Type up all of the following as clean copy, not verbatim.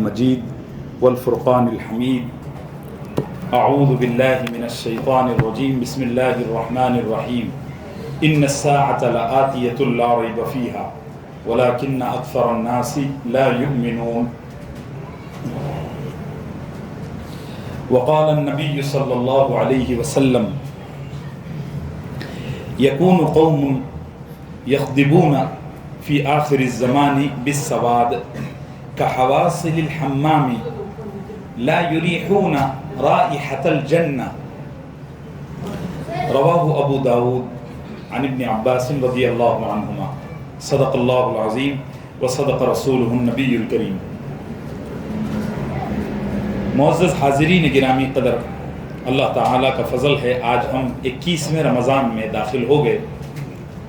المجيد والفرقان الحميد. أعوذ بالله من الشيطان الرجيم. بسم الله الرحمن الرحيم. إن الساعة لآتية لا ريب فيها ولكن أكثر الناس لا يؤمنون. وقال النبي صلى الله عليه وسلم يكون قوم يخضبون في آخر الزمان بالسواد كحواصل الحمام لا يريحون رائحة الجنة. رواه أبو داود عن ابن عباس رضی اللہ عنہما. صدق اللہ العظیم وصدق رسولہ النبی الکریم. معزز حاضرین گرامی قدر، اللہ تعالیٰ کا فضل ہے آج ہم 21ویں رمضان میں داخل ہو گئے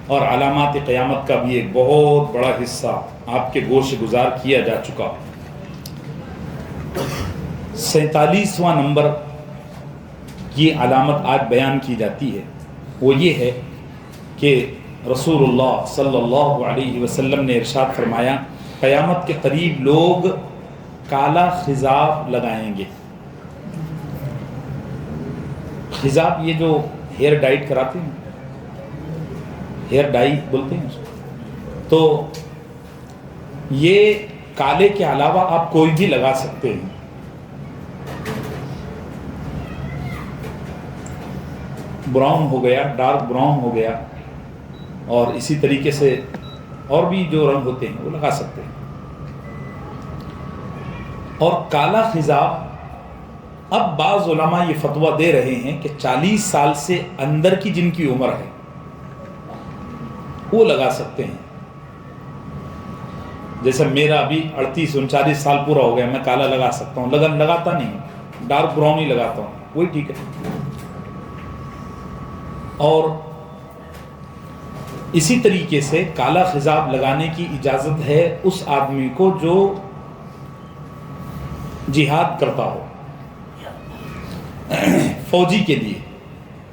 اور علامات قیامت کا بھی ایک بہت بڑا حصہ آپ کے گوش گزار کیا جا چکا. 47واں نمبر یہ علامت آج بیان کی جاتی ہے، وہ یہ ہے کہ رسول اللہ صلی اللہ علیہ وسلم نے ارشاد فرمایا قیامت کے قریب لوگ کالا خضاب لگائیں گے. خضاب یہ جو ہیئر ڈائٹ کراتے ہیں، ہیئر ڈائی بولتے ہیں اس کو، تو یہ کالے کے علاوہ آپ کوئی بھی لگا سکتے ہیں. براؤن ہو گیا، ڈارک براؤن ہو گیا، اور اسی طریقے سے اور بھی جو رنگ ہوتے ہیں وہ لگا سکتے ہیں. اور کالا خضاب اب بعض علماء یہ فتویٰ دے رہے ہیں کہ 40 سال سے اندر کی جن کی عمر ہے وہ لگا سکتے ہیں. جیسے میرا ابھی 38-39 سال پورا ہو گیا، میں کالا لگا سکتا ہوں، لگاتا نہیں، ڈارک براؤن ہی لگاتا ہوں، وہی ٹھیک ہے. اور اسی طریقے سے کالا خضاب لگانے کی اجازت ہے اس آدمی کو جو جہاد کرتا ہو، فوجی کے لیے،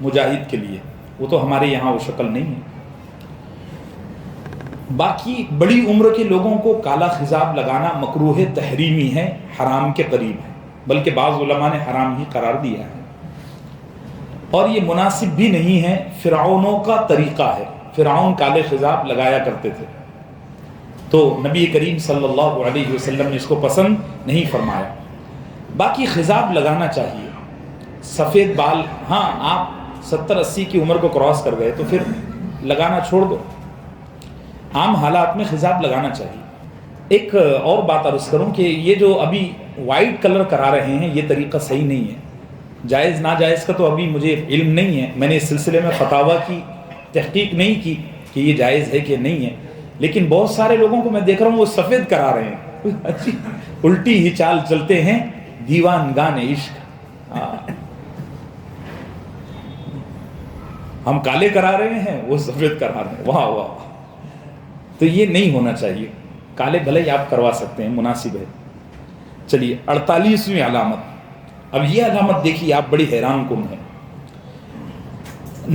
مجاہد کے لیے. وہ تو ہمارے یہاں وہ شکل نہیں ہے. باقی بڑی عمر کے لوگوں کو کالا خضاب لگانا مکروہ تحریمی ہے، حرام کے قریب ہے، بلکہ بعض علماء نے حرام ہی قرار دیا ہے. اور یہ مناسب بھی نہیں ہے، فرعونوں کا طریقہ ہے، فرعون کالے خضاب لگایا کرتے تھے، تو نبی کریم صلی اللہ علیہ وسلم نے اس کو پسند نہیں فرمایا. باقی خضاب لگانا چاہیے. سفید بال، ہاں آپ 70-80 کی عمر کو کراس کر گئے تو پھر لگانا چھوڑ دو. عام حالات میں خضاب لگانا چاہیے. ایک اور بات عرض کروں کہ یہ جو ابھی وائٹ کلر کرا رہے ہیں یہ طریقہ صحیح نہیں ہے. جائز ناجائز کا تو ابھی مجھے علم نہیں ہے، میں نے اس سلسلے میں فتاویٰ کی تحقیق نہیں کی کہ یہ جائز ہے کہ نہیں ہے، لیکن بہت سارے لوگوں کو میں دیکھ رہا ہوں وہ سفید کرا رہے ہیں. الٹی ہی چال چلتے ہیں دیوان گان عشق. ہم کالے کرا رہے ہیں، وہ سفید کرا رہے ہیں. واہ واہ. تو یہ نہیں ہونا چاہیے. کالے بھلے ہی آپ کروا سکتے ہیں، مناسب ہے. چلیے 48ویں علامت. اب یہ علامت دیکھیے آپ، بڑی حیران کن ہے.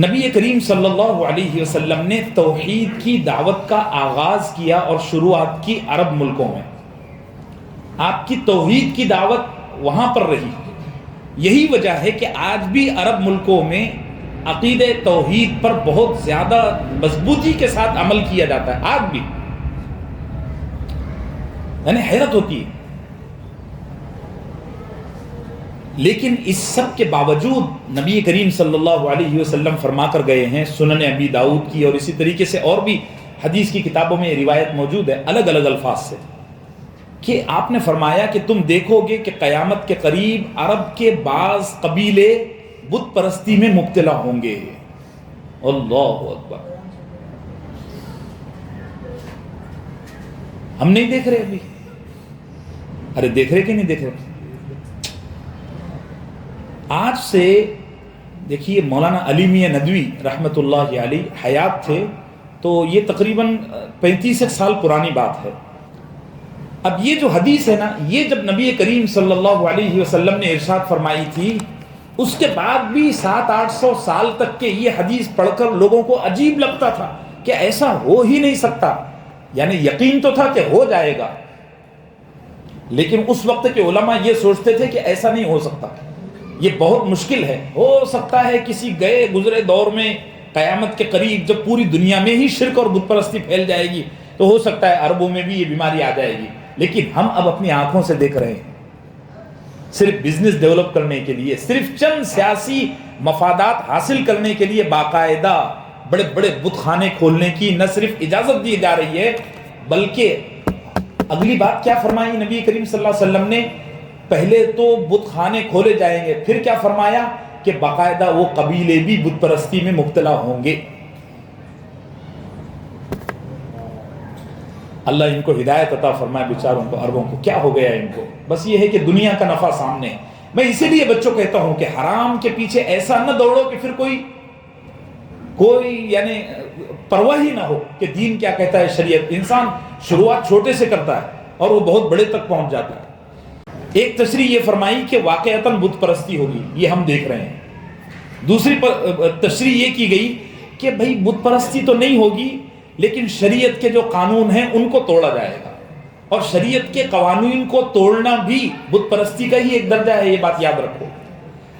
نبی کریم صلی اللہ علیہ وسلم نے توحید کی دعوت کا آغاز کیا اور شروعات کی عرب ملکوں میں. آپ کی توحید کی دعوت وہاں پر رہی. یہی وجہ ہے کہ آج بھی عرب ملکوں میں عقیدہ توحید پر بہت زیادہ مضبوطی کے ساتھ عمل کیا جاتا ہے آج بھی. یعنی حیرت ہوتی ہے. لیکن اس سب کے باوجود نبی کریم صلی اللہ علیہ وسلم فرما کر گئے ہیں، سنن ابی داؤد کی اور اسی طریقے سے اور بھی حدیث کی کتابوں میں یہ روایت موجود ہے الگ الگ الفاظ سے، کہ آپ نے فرمایا کہ تم دیکھو گے کہ قیامت کے قریب عرب کے بعض قبیلے بت پرستی میں مبتلا ہوں گے. اللہ اکبر. ہم نہیں دیکھ رہے ابھی؟ ارے دیکھ رہے کہ نہیں دیکھ رہے؟ آج سے دیکھیے مولانا علی میاں ندوی رحمۃ اللہ علیہ حیات تھے، تو یہ تقریباً 35 سال پرانی بات ہے. اب یہ جو حدیث ہے نا، یہ جب نبی کریم صلی اللہ علیہ وسلم نے ارشاد فرمائی تھی، اس کے بعد بھی 700-800 سال تک کے یہ حدیث پڑھ کر لوگوں کو عجیب لگتا تھا کہ ایسا ہو ہی نہیں سکتا. یعنی یقین تو تھا کہ ہو جائے گا، لیکن اس وقت کے علماء یہ سوچتے تھے کہ ایسا نہیں ہو سکتا، یہ بہت مشکل ہے، ہو سکتا ہے کسی گئے گزرے دور میں قیامت کے قریب جب پوری دنیا میں ہی شرک اور بت پرستی پھیل جائے گی تو ہو سکتا ہے عربوں میں بھی یہ بیماری آ جائے گی، لیکن ہم اب اپنی آنکھوں سے دیکھ رہے ہیں، صرف بزنس ڈیولپ کرنے کے لیے، صرف چند سیاسی مفادات حاصل کرنے کے لیے باقاعدہ بڑے بڑے بت خانے کھولنے کی نہ صرف اجازت دی جا رہی ہے، بلکہ اگلی بات کیا فرمائی نبی کریم صلی اللہ علیہ وسلم نے؟ پہلے تو بت خانے کھولے جائیں گے، پھر کیا فرمایا کہ باقاعدہ وہ قبیلے بھی بت پرستی میں مبتلا ہوں گے۔ اللہ ان کو ہدایت عطا فرمائے، بیچاروں کو، عربوں کو کیا ہو گیا ان کو، بس یہ ہے کہ دنیا کا نفع سامنے ہے۔ میں اسی لیے بچوں کو کہتا ہوں کہ حرام کے پیچھے ایسا نہ دوڑو کہ پھر کوئی یعنی پرواہ ہی نہ ہو کہ دین کیا کہتا ہے، شریعت۔ انسان شروعات چھوٹے سے کرتا ہے اور وہ بہت بڑے تک پہنچ جاتا ہے۔ ایک تشریح یہ فرمائی کہ واقعتاً بت پرستی ہوگی، یہ ہم دیکھ رہے ہیں۔ دوسری تشریح یہ کی گئی کہ بھئی بت پرستی تو نہیں ہوگی، لیکن شریعت کے جو قانون ہیں ان کو توڑا جائے گا، اور شریعت کے قوانین کو توڑنا بھی بت پرستی کا ہی ایک درجہ ہے، یہ بات یاد رکھو۔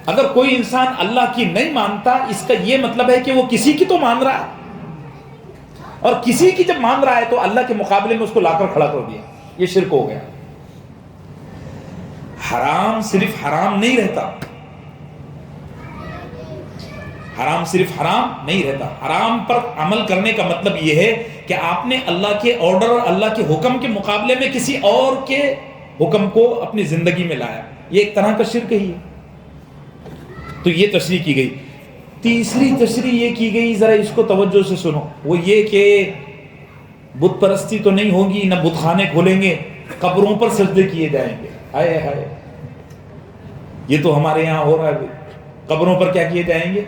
اگر کوئی انسان اللہ کی نہیں مانتا، اس کا یہ مطلب ہے کہ وہ کسی کی تو مان رہا ہے، اور کسی کی جب مان رہا ہے تو اللہ کے مقابلے میں اس کو لا کر کھڑا کر دیا، یہ شرک ہو گیا۔ حرام صرف حرام نہیں رہتا، حرام صرف حرام نہیں رہتا، حرام پر عمل کرنے کا مطلب یہ ہے کہ آپ نے اللہ کے آرڈر اور اللہ کے حکم کے مقابلے میں کسی اور کے حکم کو اپنی زندگی میں لایا، یہ ایک طرح کا شرک ہی ہے۔ تو یہ تشریح کی گئی۔ تیسری تشریح یہ کی گئی، ذرا اس کو توجہ سے سنو، وہ یہ کہ بت پرستی تو نہیں ہوگی، نہ بت خانے کھولیں گے، قبروں پر سجدے کیے جائیں گے۔ ہائے ہائے، یہ تو ہمارے یہاں ہو رہا ہے، قبروں پر کیا کیے جائیں گے؟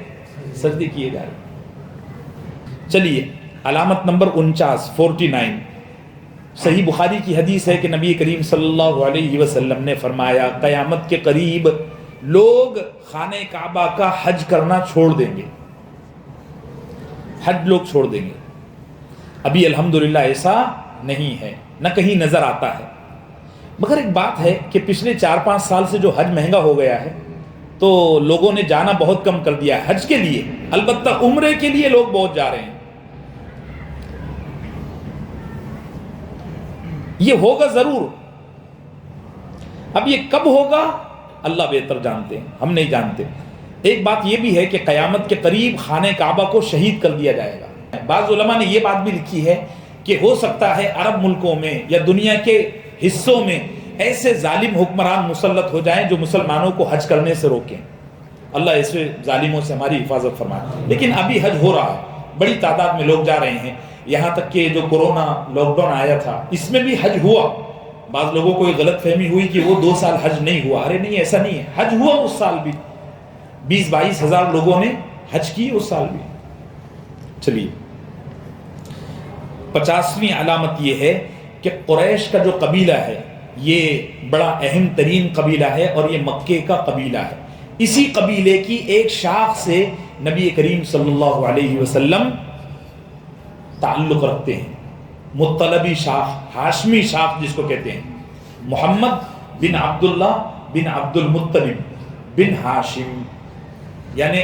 سجدے کیے جائیں گے۔ چلیے علامت نمبر 49 صحیح بخاری کی حدیث ہے کہ نبی کریم صلی اللہ علیہ وسلم نے فرمایا قیامت کے قریب لوگ خانہ کعبہ کا حج کرنا چھوڑ دیں گے، حج لوگ چھوڑ دیں گے۔ ابھی الحمدللہ ایسا نہیں ہے، نہ کہیں نظر آتا ہے، مگر ایک بات ہے کہ پچھلے 4-5 سال سے جو حج مہنگا ہو گیا ہے تو لوگوں نے جانا بہت کم کر دیا ہے حج کے لیے، البتہ عمرے کے لیے لوگ بہت جا رہے ہیں۔ یہ ہوگا ضرور، اب یہ کب ہوگا اللہ بہتر جانتے ہیں، ہم نہیں جانتے۔ ایک بات یہ بھی ہے کہ قیامت کے قریب خانہ کعبہ کو شہید کر دیا جائے گا۔ بعض علماء نے یہ بات بھی لکھی ہے کہ ہو سکتا ہے عرب ملکوں میں یا دنیا کے حصوں میں ایسے ظالم حکمران مسلط ہو جائیں جو مسلمانوں کو حج کرنے سے روکیں۔ اللہ ایسے ظالموں سے ہماری حفاظت فرمائے۔ لیکن ابھی حج ہو رہا ہے، بڑی تعداد میں لوگ جا رہے ہیں، یہاں تک کہ جو کورونا لاک ڈاؤن آیا تھا اس میں بھی حج ہوا۔ بعض لوگوں کو یہ غلط فہمی ہوئی کہ وہ 2 سال حج نہیں ہوا، ارے نہیں، ایسا نہیں ہے، حج ہوا اس سال بھی، 20-22 ہزار لوگوں نے حج کی اس سال بھی۔ چلیے 50ویں علامت یہ ہے کہ قریش کا جو قبیلہ ہے یہ بڑا اہم ترین قبیلہ ہے اور یہ مکے کا قبیلہ ہے۔ اسی قبیلے کی ایک شاخ سے نبی کریم صلی اللہ علیہ وسلم تعلق رکھتے ہیں، مطلبی شاخ، ہاشمی شاخ جس کو کہتے ہیں، محمد بن عبداللہ بن عبد المطلب بن ہاشم، یعنی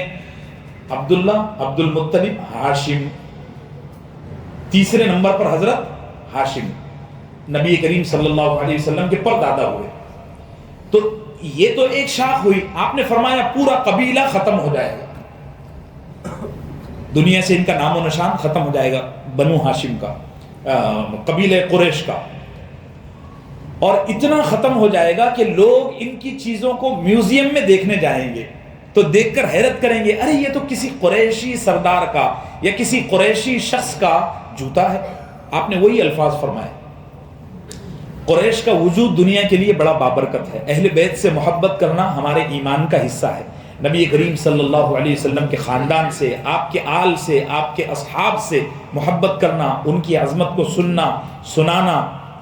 عبداللہ، عبد المطلب، ہاشم، تیسرے نمبر پر حضرت ہاشم نبی کریم صلی اللہ علیہ وسلم کے پردادا ہوئے۔ تو یہ تو ایک شاخ ہوئی، آپ نے فرمایا پورا قبیلہ ختم ہو جائے گا، دنیا سے ان کا نام و نشان ختم ہو جائے گا، بنو ہاشم کا، قبیلہ قریش کا، اور اتنا ختم ہو جائے گا کہ لوگ ان کی چیزوں کو میوزیم میں دیکھنے جائیں گے تو دیکھ کر حیرت کریں گے، ارے یہ تو کسی قریشی سردار کا یا کسی قریشی شخص کا جوتا ہے۔ آپ نے وہی الفاظ فرمائے۔ قریش کا وجود دنیا کے لیے بڑا بابرکت ہے، اہل بیت سے محبت کرنا ہمارے ایمان کا حصہ ہے۔ نبی کریم صلی اللہ علیہ وسلم کے خاندان سے، آپ کے آل سے، آپ کے اصحاب سے محبت کرنا، ان کی عظمت کو سننا، سنانا،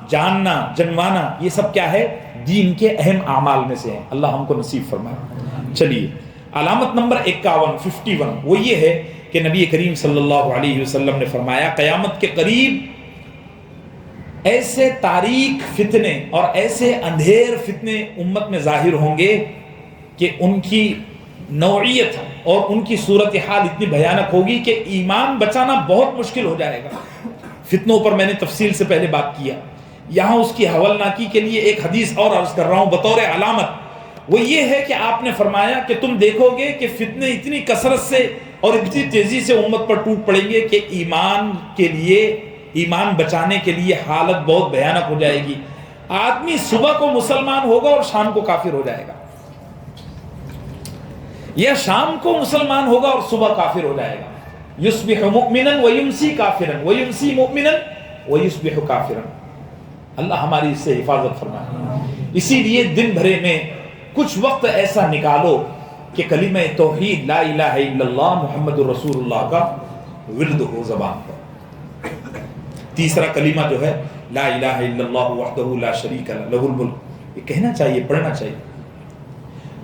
جاننا، جنوانا، یہ سب کیا ہے؟ دین کے اہم اعمال میں سے ہیں، اللہ ہم کو نصیب فرمائے۔ چلیے علامت نمبر 51 وہ یہ ہے کہ نبی کریم صلی اللہ علیہ وسلم نے فرمایا قیامت کے قریب ایسے تاریک فتنے اور ایسے اندھیر فتنے امت میں ظاہر ہوں گے کہ ان کی نوعیت اور ان کی صورتحال اتنی بھیانک ہوگی کہ ایمان بچانا بہت مشکل ہو جائے گا۔ فتنوں پر میں نے تفصیل سے پہلے بات کیا، یہاں اس کی حولناکی کے لیے ایک حدیث اور عرض کر رہا ہوں بطور علامت، وہ یہ ہے کہ آپ نے فرمایا کہ تم دیکھو گے کہ فتنے اتنی کثرت سے اور اتنی تیزی سے امت پر ٹوٹ پڑیں گے کہ ایمان بچانے کے لیے حالت بہت بھیانک ہو جائے گی۔ آدمی صبح کو مسلمان ہوگا اور شام کو کافر ہو جائے گا، یا شام کو مسلمان ہوگا اور صبح کافر ہو جائے گا۔ یصبح مؤمنا ویمسی کافرا ویمسی مؤمنا ویصبح کافرا۔ اللہ ہماری اس سے حفاظت فرمائے۔ اسی لیے دن بھرے میں کچھ وقت ایسا نکالو کہ کلمہ توحید لا الہ الا اللہ محمد الرسول اللہ کا ورد ہو زبان پر۔ تیسرا کلمہ جو ہے لا الہ الا اللہ وحدہ لا شریک لہ لہ الملک، یہ کہنا چاہیے، پڑھنا چاہیے۔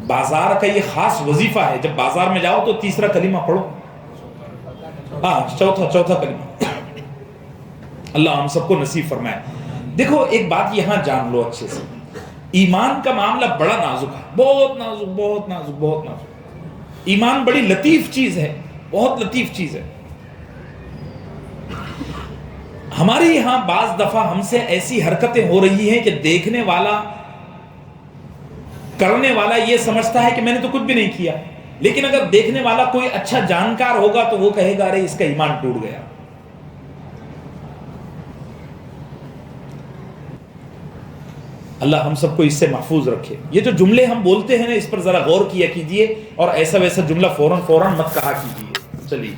بازار کا یہ خاص وظیفہ ہے، جب بازار میں جاؤ تو تیسرا کلمہ پڑھو، چوتھا کلمہ۔ اللہ ہم سب کو نصیب فرمائے۔ دیکھو ایک بات یہاں جان لو اچھے سے، ایمان کا معاملہ بڑا نازک ہے، بہت نازک، بہت نازک، بہت نازک۔ ایمان بڑی لطیف چیز ہے، بہت لطیف چیز ہے۔ ہمارے یہاں بعض دفعہ ہم سے ایسی حرکتیں ہو رہی ہیں کہ دیکھنے والا، کرنے والا یہ سمجھتا ہے کہ میں نے تو کچھ بھی نہیں کیا، لیکن اگر دیکھنے والا کوئی اچھا جانکار ہوگا تو وہ کہے گا ارے اس کا ایمان ٹوٹ گیا۔ اللہ ہم سب کو اس سے محفوظ رکھے۔ یہ جو جملے ہم بولتے ہیں نا، اس پر ذرا غور کیا کیجئے اور ایسا ویسا جملہ فوراً مت کہا کیجئے۔ چلیے